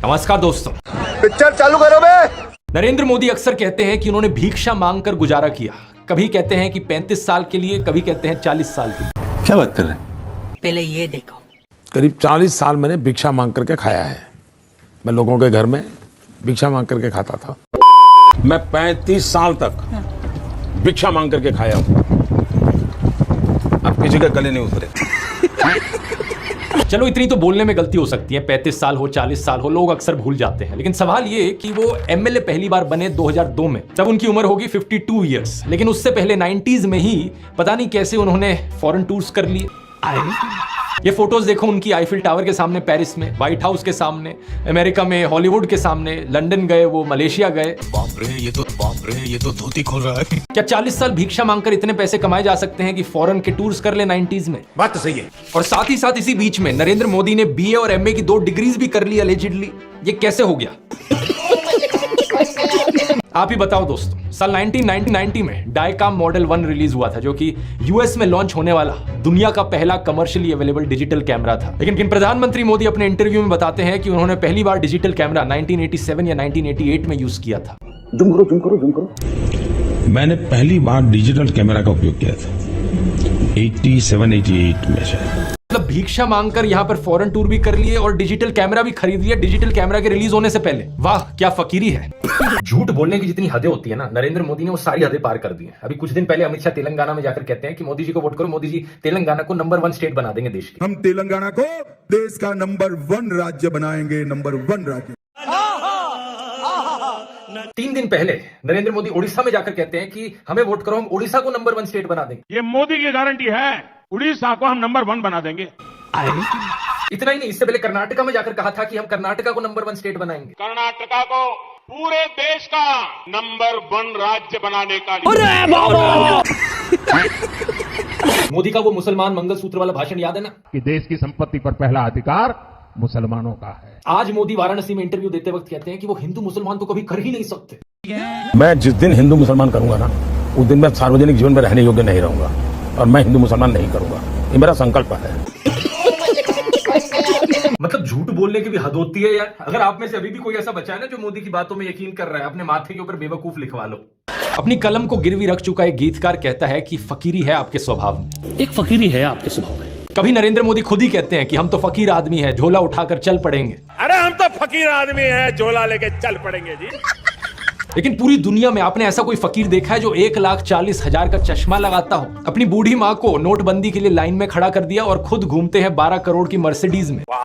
नमस्कार दोस्तों। पिक्चर चालू करो बे। नरेंद्र मोदी अक्सर कहते हैं कि उन्होंने भिक्षा मांगकर गुजारा किया। कभी कहते हैं कि 35 साल के लिए, कभी कहते हैं 40 साल के लिए। क्या बात कर रहे हैं? पहले ये देखो, करीब 40 साल मैंने भिक्षा मांग करके खाया है। मैं लोगों के घर में भिक्षा मांग करके खाता था। मैं 35 साल तक भिक्षा मांग करके खाया हूँ। अब किसी के गले नहीं उतरे। चलो इतनी तो बोलने में गलती हो सकती है। 35 साल हो, 40 साल हो, लोग अक्सर भूल जाते हैं। लेकिन सवाल ये कि वो एमएलए पहली बार बने 2002 में, तब उनकी उम्र होगी 52 इयर्स। लेकिन उससे पहले 90s में ही पता नहीं कैसे उन्होंने फॉरेन टूर्स कर लिए। ये फोटोज देखो उनकी, आईफिल टावर के सामने पेरिस में, व्हाइट हाउस के सामने अमेरिका में, हॉलीवुड के सामने, लंदन गए, वो मलेशिया गए। बाप रे ये तो धोती खोल रहा है। क्या 40 साल भिक्षा मांगकर इतने पैसे कमाए जा सकते हैं कि फॉरेन के टूर्स कर ले 90s में? बात तो सही है। और साथ ही साथ इसी बीच में नरेंद्र मोदी ने बीए और एमए की 2 डिग्रीज भी कर ली अलेजिडली। ये कैसे हो गया? आप ही बताओ दोस्तों। साल 1990 में डायकाम मॉडल 1 रिलीज हुआ था, जो कि यूएस में लॉन्च होने वाला दुनिया का पहला कमर्शियली अवेलेबल डिजिटल कैमरा था। लेकिन प्रधानमंत्री मोदी अपने इंटरव्यू में बताते हैं कि उन्होंने पहली बार डिजिटल कैमरा 1987 या 1988 में यूज किया था। जूम करो। मैंने पहली बार डिजिटल कैमरा का उपयोग किया था 87-88 में से। मतलब भिक्षा मांगकर यहाँ पर फॉरेन टूर भी कर लिए और डिजिटल कैमरा भी खरीद लिया डिजिटल कैमरा के रिलीज होने से पहले। वाह क्या फकीरी है। झूठ बोलने की जितनी हदें होती है ना, नरेंद्र मोदी ने वो सारी हदें पार कर दी हैं। अभी कुछ दिन पहले अमित शाह तेलंगाना में जाकर कहते हैं कि मोदी जी को वोट करो, मोदी जी तेलंगाना को नंबर 1 स्टेट बना देंगे देश की। हम तेलंगाना को देश का नंबर 1 राज्य बनाएंगे, नंबर 1 राज्य। 3 दिन पहले नरेंद्र मोदी उड़ीसा में जाकर कहते हैं कि हमें वोट करो, हम उड़ीसा को नंबर 1 स्टेट बना देंगे। ये मोदी की गारंटी है, उड़ीसा को हम नंबर 1 बना देंगे। इतना ही नहीं, इससे पहले कर्नाटका में जाकर कहा था कि हम कर्नाटका को नंबर 1 स्टेट बनाएंगे। कर्नाटका को पूरे देश का नंबर 1 राज्य बनाने का मोदी का वो मुसलमान मंगलसूत्र वाला भाषण याद है ना, कि देश की संपत्ति पर पहला अधिकार मुसलमानों का है। आज मोदी वाराणसी में इंटरव्यू देते वक्त कहते हैं कि वो हिंदू मुसलमान तो कभी कर ही नहीं सकते। मैं जिस दिन हिंदू मुसलमान करूंगा ना, उस दिन मैं सार्वजनिक जीवन में रहने योग्य नहीं रहूंगा और मैं हिंदू मुसलमान नहीं करूंगा। ये मेरा संकल्प है। मतलब झूठ बोलने की भी हद होती है यार। अगर आप में से अभी भी कोई ऐसा बचा है ना जो मोदी की बातों में यकीन कर रहा है, अपने माथे के ऊपर बेवकूफ लिखवा लो। अपनी कलम को गिरवी रख चुका एक गीतकार कहता है कि फकीरी है आपके स्वभाव में। एक फकीरी है आपके स्वभाव में। कभी नरेंद्र मोदी खुद ही कहते हैं कि हम तो फकीर आदमी हैं, झोला उठाकर चल पड़ेंगे। अरे हम तो फकीर आदमी हैं, झोला लेके चल पड़ेंगे जी। लेकिन पूरी दुनिया में आपने ऐसा कोई फकीर देखा है जो 1,40,000 का चश्मा लगाता हो, अपनी बूढ़ी माँ को नोटबंदी के लिए लाइन में खड़ा कर दिया और खुद घूमते हैं 12 करोड़ की मर्सिडीज में?